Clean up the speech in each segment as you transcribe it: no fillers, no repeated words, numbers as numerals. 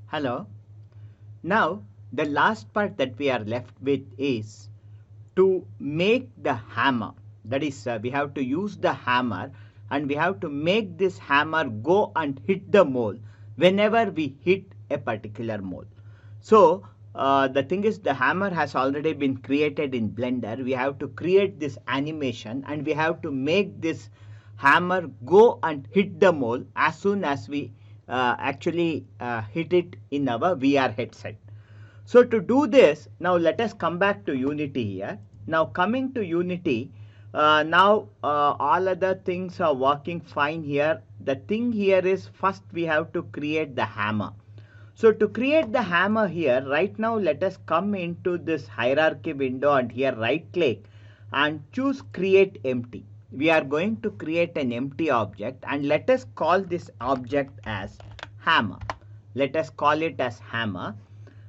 Hello. Now, the last part that we are left with is to make the hammer. That is, we have to use the hammer and we have to make this hammer go and hit the mole whenever we hit a particular mole. So, the thing is, the hammer has already been created in Blender. We have to create this animation and we have to make this hammer go and hit the mole as soon as we actually hit it in our VR headset. So to do this, now let us come back to Unity here. Now coming to Unity, now all other things are working fine here. The thing here is first we have to create the hammer. So to create the hammer here, right now let us come into this hierarchy window and here right click and choose create empty. We are going to create an empty object and let us call this object as hammer. Let us call it as hammer.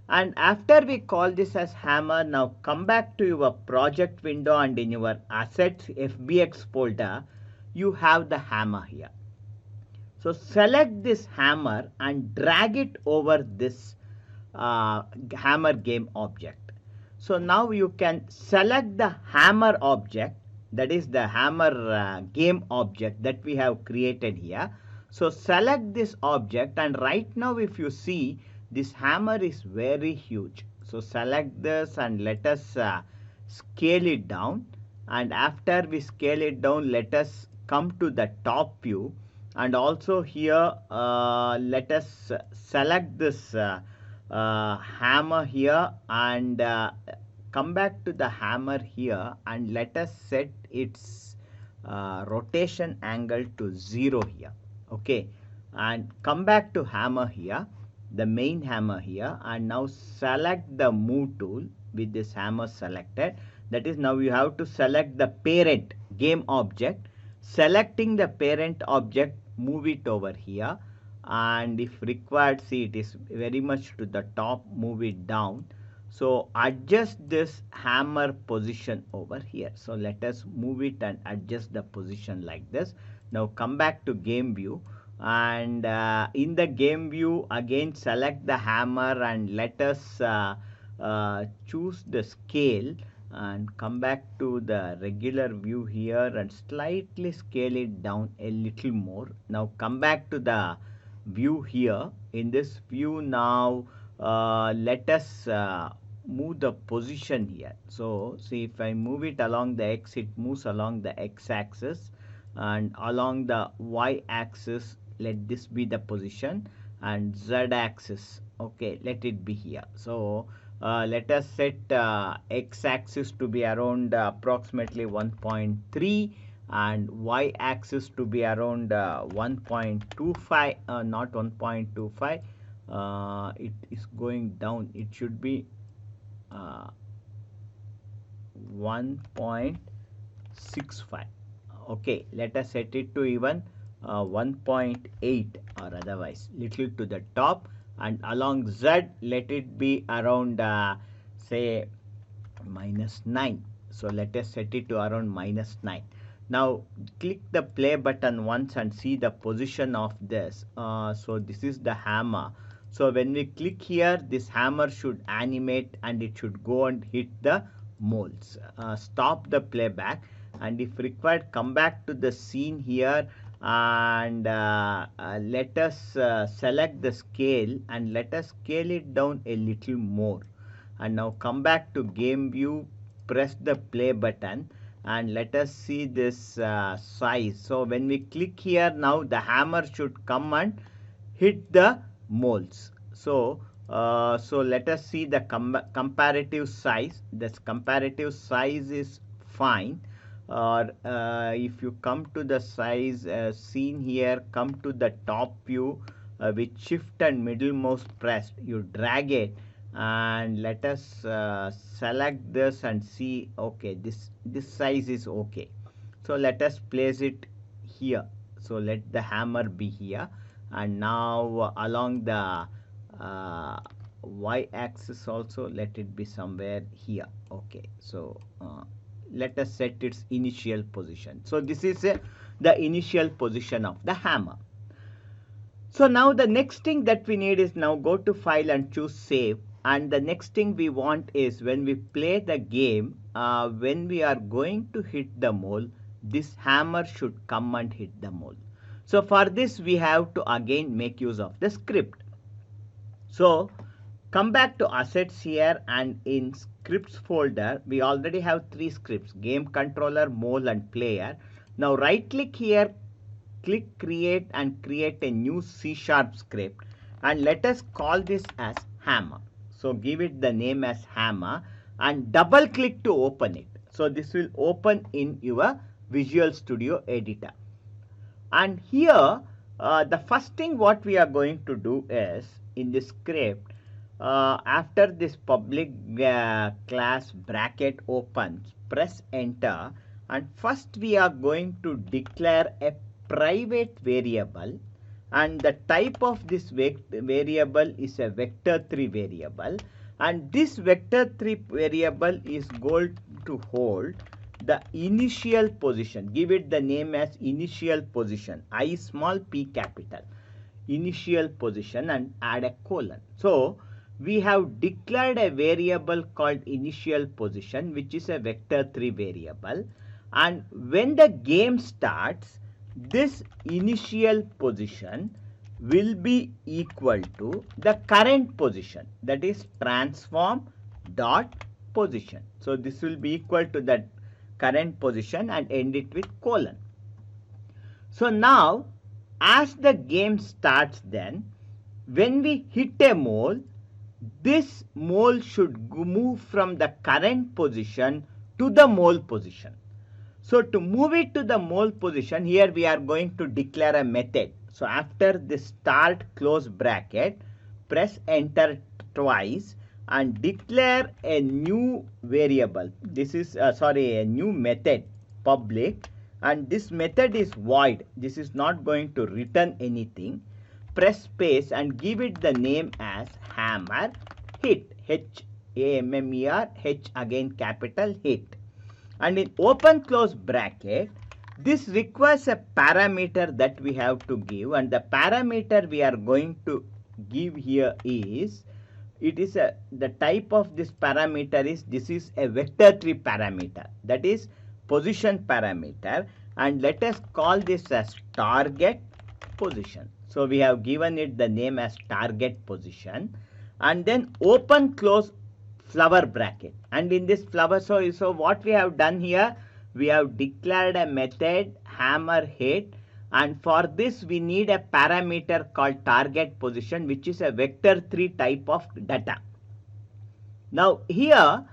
And after we call this as hammer, now come back to your project window and in your assets FBX folder, you have the hammer here. So select this hammer and drag it over this hammer game object. So now you can select the hammer object, that is the hammer game object that we have created here. So select this object and right now if you see this hammer is very huge. So select this and let us scale it down, and after we scale it down let us come to the top view and also here let us select this hammer here and come back to the hammer here and let us set its rotation angle to 0 here. Okay, and come back to hammer here, the main hammer here, and now select the move tool with this hammer selected. That is, now you have to select the parent game object. Selecting the parent object, move it over here, and if required, see it is very much to the top, move it down. So adjust this hammer position over here. So let us move it and adjust the position like this. Now come back to game view and in the game view again select the hammer and let us choose the scale and come back to the regular view here and slightly scale it down a little more. Now come back to the view here. In this view now let us move the position here. So see, if I move it along the x, it moves along the x axis, and along the y axis let this be the position, and z axis, okay, let it be here. So let us set x axis to be around approximately 1.3 and y axis to be around 1.25, not 1.25, it is going down, it should be 1.65. Okay, let us set it to even 1.8 or otherwise little to the top, and along z let it be around say -9. So let us set it to around -9. Now click the play button once and see the position of this. So this is the hammer. So when we click here, this hammer should animate and it should go and hit the moles. Stop the playback and if required come back to the scene here and let us select the scale and let us scale it down a little more. And now come back to game view, press the play button and let us see this size. So when we click here, now the hammer should come and hit the moles. So let us see the comparative size. This comparative size is fine. Or if you come to the size seen here, come to the top view with shift and middle mouse pressed, you drag it and let us select this and see, okay, this size is okay. So let us place it here. So let the hammer be here, and now along the y axis also let it be somewhere here. Okay, so let us set its initial position. So this is the initial position of the hammer. So now the next thing that we need is now go to file and choose save. And the next thing we want is when we play the game, when we are going to hit the mole, this hammer should come and hit the mole. So for this we have to again make use of the script. So come back to assets here, and in scripts folder we already have three scripts: game controller, mole and player. Now right click here, click create and create a new C# script, and let us call this as hammer. So give it the name as hammer and double click to open it. So this will open in your Visual Studio Editor. And here the first thing what we are going to do is, in this script, after this public class bracket opens, press enter, and first we are going to declare a private variable, and the type of this variable is a vector3 variable, and this vector3 variable is going to hold the initial position. Give it the name as initial position, I small p capital, initial position, and add a colon. So we have declared a variable called initial position, which is a vector3 variable, and when the game starts, this initial position will be equal to the current position, that is transform dot position. So this will be equal to that current position and end it with colon. So now as the game starts, then when we hit a mole, this mole should move from the current position to the mole position. So to move it to the mole position, here we are going to declare a method. So after the start close bracket, press enter twice and declare a new variable. This is a new method, public, and this method is void. This is not going to return anything. Press space and give it the name as hammer hit, H-A-M-M-E-R, H again capital hit. And in open close bracket, this requires a parameter that we have to give, and the parameter we are going to give here is, the type of this parameter is, this is a vector3 parameter, that is position parameter, and let us call this as target position. So we have given it the name as target position, and then open close flower bracket, and in this flower, so what we have done here, we have declared a method hammer hit, and for this we need a parameter called target position, which is a vector3 type of data. Now here,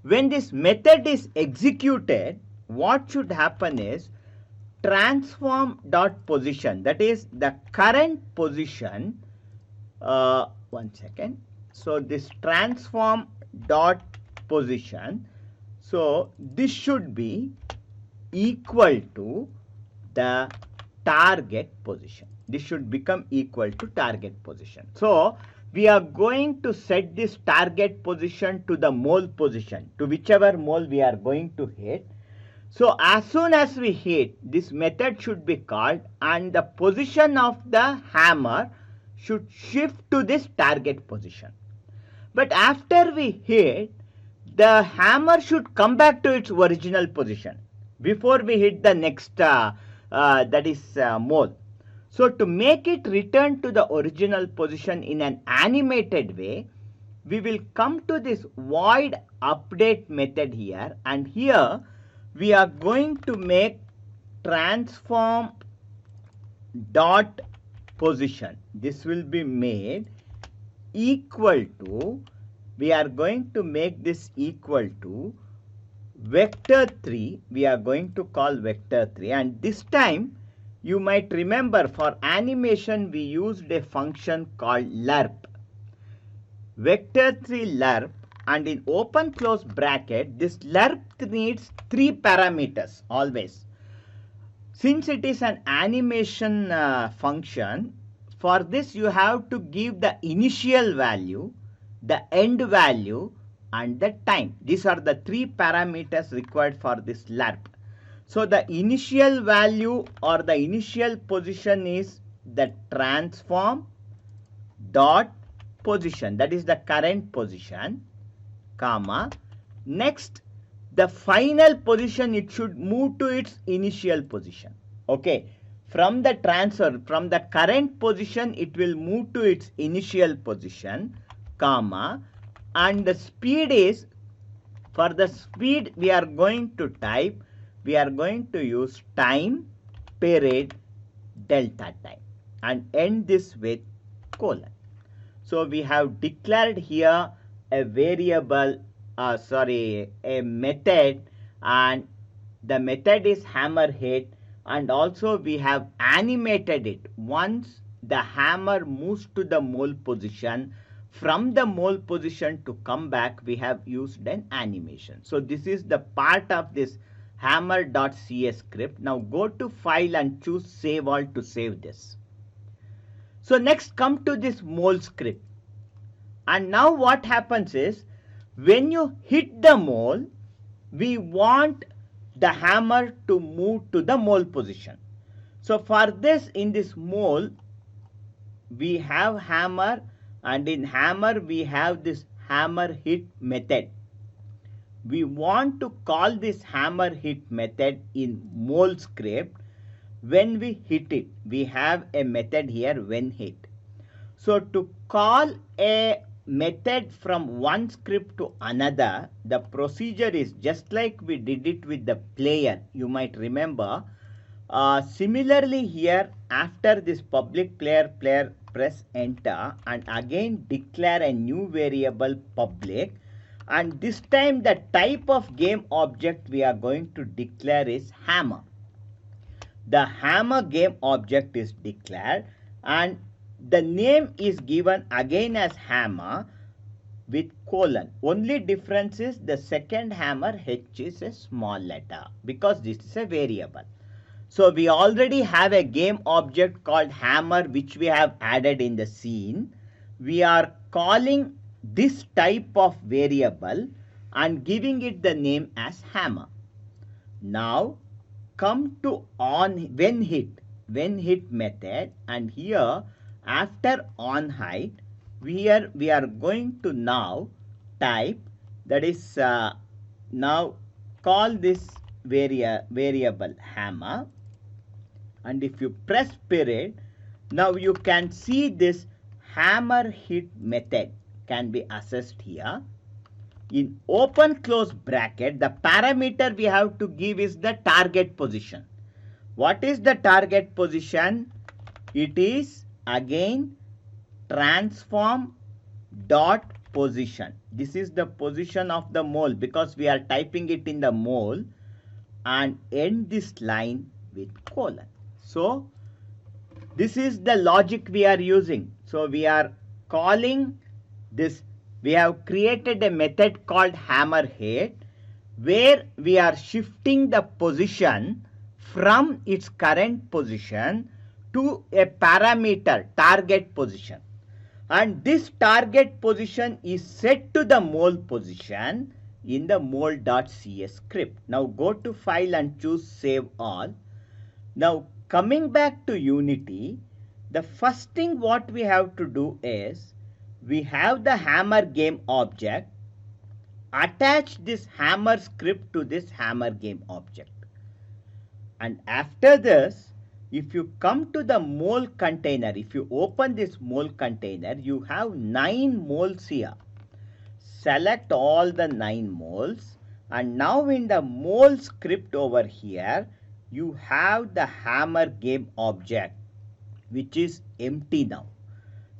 when this method is executed, what should happen is transform dot position, that is the current position. One second. So this transform dot position, so this should be equal to the target position. This should become equal to target position. So we are going to set this target position to the mole position, to whichever mole we are going to hit. So as soon as we hit, this method should be called, and the position of the hammer should shift to this target position. But after we hit, the hammer should come back to its original position before we hit the next mole. So to make it return to the original position in an animated way, we will come to this void update method here, and here we are going to make transform dot position. This will be made equal to, we are going to make this equal to vector3. We are going to call vector3, and this time you might remember for animation we used a function called lerp, vector3 lerp, and in open close bracket, this lerp needs 3 parameters always. Since it is an animation function, for this you have to give the initial value, the end value, and the time. These are the 3 parameters required for this lerp. So the initial value or the initial position is the transform dot position, that is the current position, comma, next the final position, it should move to its initial position. Okay, from the transfer, from the current position, it will move to its initial position, comma, and the speed is, for the speed we are going to type, we are going to use time period delta time and end this with colon. So we have declared here a variable, a method, and the method is hammer hit, and also we have animated it. Once the hammer moves to the mole position, from the mole position to come back, we have used an animation. So this is the part of this hammer.cs script. Now go to file and choose save all to save this. So next come to this mole script. And now what happens is, when you hit the mole, we want the hammer to move to the mole position. So for this, in this mole, we have hammer, and in hammer we have this hammer hit method. We want to call this hammer hit method in mole script. When we hit it, we have a method here, when hit. So to call a method from one script to another, the procedure is just like we did it with the player. You might remember. Similarly here, after this public player, press enter and again declare a new variable public, and this time the type of game object we are going to declare is hammer. The hammer game object is declared, and the name is given again as hammer with colon. Only difference is the second hammer H is a small letter because this is a variable. So we already have a game object called hammer which we have added in the scene. We are calling this type of variable and giving it the name as hammer. Now come to when hit method, and here after on height, we are going to now type, that is now call this variable hammer, and if you press period, now you can see this hammer hit method can be accessed here. In open close bracket, the parameter we have to give is the target position. What is the target position? It is again transform dot position. This is the position of the mole because we are typing it in the mole, and end this line with colon. So this is the logic we are using. So we are calling this, we have created a method called hammer hit where we are shifting the position from its current position to a parameter target position, and this target position is set to the mole position in the mole.cs script. Now go to file and choose save all. Now coming back to Unity, the first thing what we have to do is, we have the hammer game object, attach this hammer script to this hammer game object, and after this, if you come to the mole container, if you open this mole container, you have 9 moles here. Select all the 9 moles, and now in the mole script over here, you have the hammer game object which is empty now.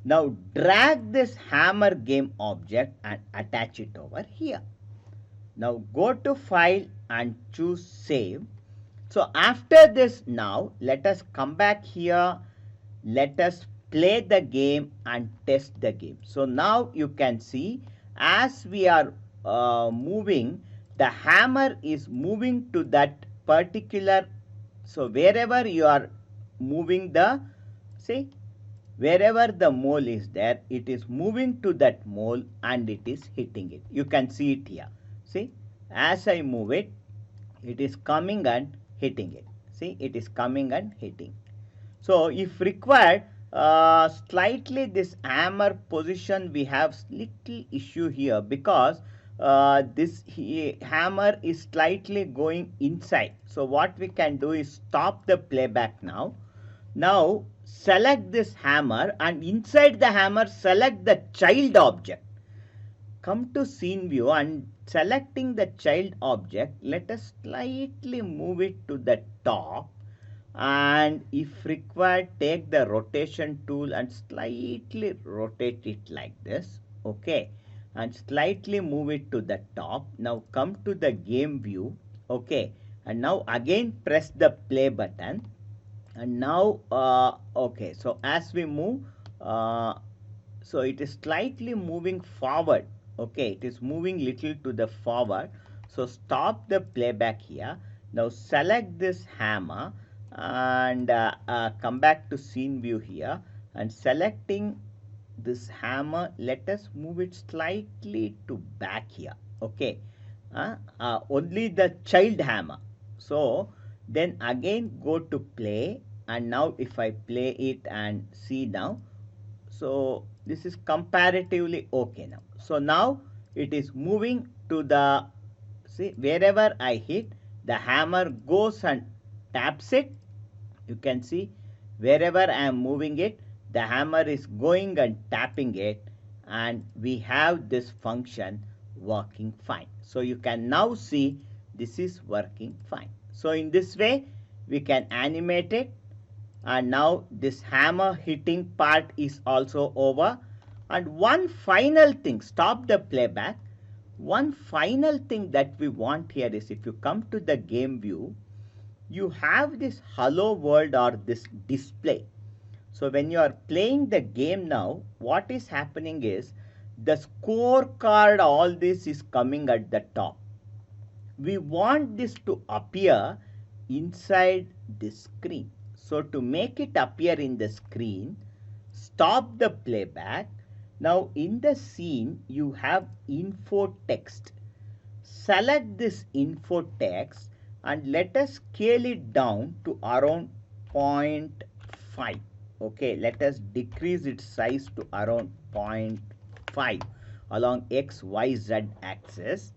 Now drag this hammer game object and attach it over here. Now go to file and choose save. So after this, now let us come back here, let us play the game and test the game. So now you can see as we are moving, the hammer is moving to that particular, so wherever you are moving the, see, wherever the mole is there, it is moving to that mole and it is hitting it. You can see it here. See, as I move it, it is coming and hitting it. See, it is coming and hitting. So if required, slightly this hammer position we have little issue here, because this hammer is slightly going inside. So what we can do is stop the playback now. Now select this hammer, and inside the hammer select the child object. Come to scene view, and selecting the child object, let us slightly move it to the top, and if required take the rotation tool and slightly rotate it like this. Okay, and slightly move it to the top. Now come to the game view. Okay, and now again press the play button, and now okay, so as we move, so it is slightly moving forward. Okay, it is moving little to the forward. So stop the playback here. Now select this hammer, and come back to scene view here, and selecting this hammer, let us move it slightly to back here. Okay, only the child hammer. So then again go to play, and now if I play it and see now, so this is comparatively okay now. So now it is moving to the, see, wherever I hit, the hammer goes and taps it. You can see wherever I am moving it, the hammer is going and tapping it, and we have this function working fine. So you can now see this is working fine. So in this way we can animate it, and now this hammer hitting part is also over. And one final thing, stop the playback. One final thing that we want here is, if you come to the game view, you have this hello world or this display. So when you are playing the game now, what is happening is the scorecard, all this is coming at the top. We want this to appear inside the screen. So to make it appear in the screen, stop the playback. Now in the scene you have info text. Select this info text, and let us scale it down to around 0.5. Okay, let us decrease its size to around 0.5 along XYZ axis.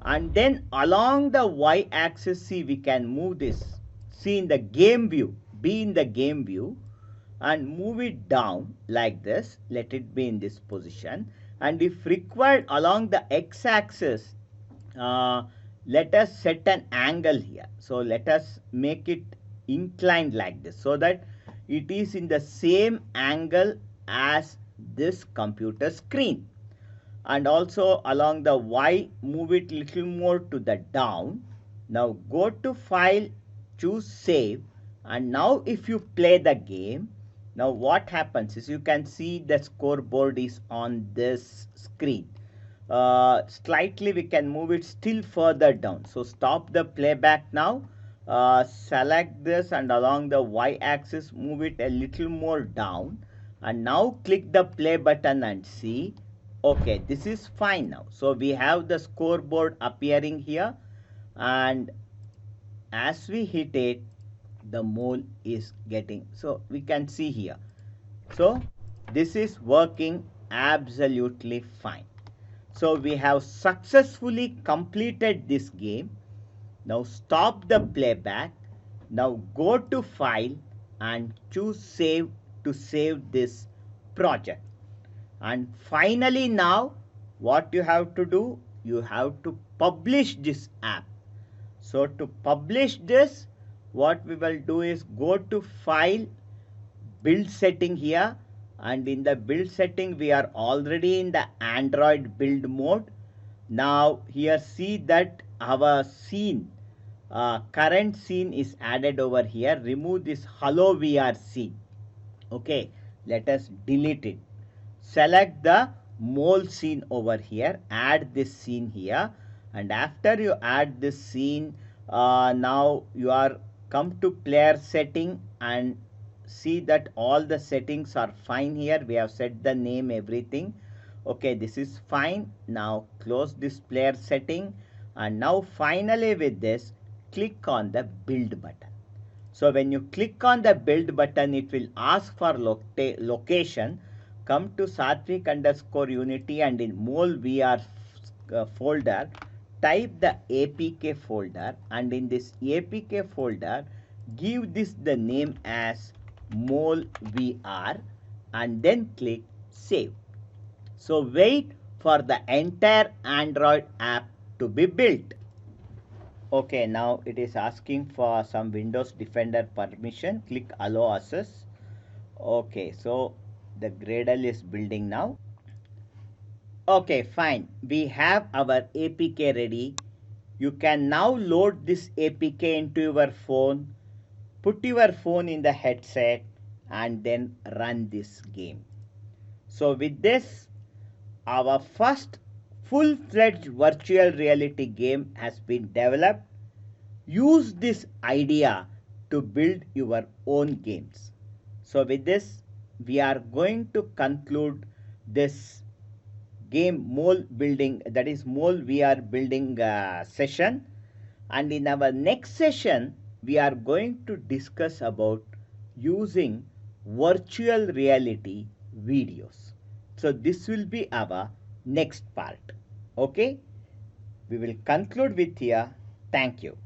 And then along the Y axis, see, we can move this, see, in the game view, be in the game view, and move it down like this. Let it be in this position, and if required along the X axis, let us set an angle here. So let us make it inclined like this, so that it is in the same angle as this computer screen. And also along the Y, move it little more to the down. Now go to file, choose save, and now if you play the game, now what happens is, you can see the scoreboard is on this screen. Slightly we can move it still further down. So stop the playback now, select this, and along the Y axis move it a little more down, and now click the play button and see. Okay, this is fine now. So we have the scoreboard appearing here, and as we hit it, the mole is getting, so we can see here. So this is working absolutely fine. So we have successfully completed this game. Now stop the playback. Now go to file and choose save to save this project. And finally now what you have to do, you have to publish this app. So to publish this, what we will do is go to file, build setting here, and in the build setting we are already in the Android build mode. Now here see that our scene, current scene is added over here. Remove this hello VR scene. Okay, let us delete it. Select the mole scene over here, add this scene here, and after you add this scene, now you are come to player setting, and see that all the settings are fine here. We have set the name, everything. Okay, this is fine. Now close this player setting, and now finally with this, click on the build button. So when you click on the build button, it will ask for location. Come to Satvik underscore Unity and in mole VR folder, type the APK folder, and in this APK folder, give this the name as mole VR and then click save. So wait for the entire Android app to be built. Okay, now it is asking for some Windows Defender permission. Click allow access. Okay, so the Gradle is building now. Okay, fine. We have our APK ready. You can now load this APK into your phone, put your phone in the headset, and then run this game. So with this, our first full-fledged virtual reality game has been developed. Use this idea to build your own games. So with this, we are going to conclude this game mole building, that is mole VR building session. And in our next session, we are going to discuss about using virtual reality videos. So this will be our next part. Okay, we will conclude with here. Thank you.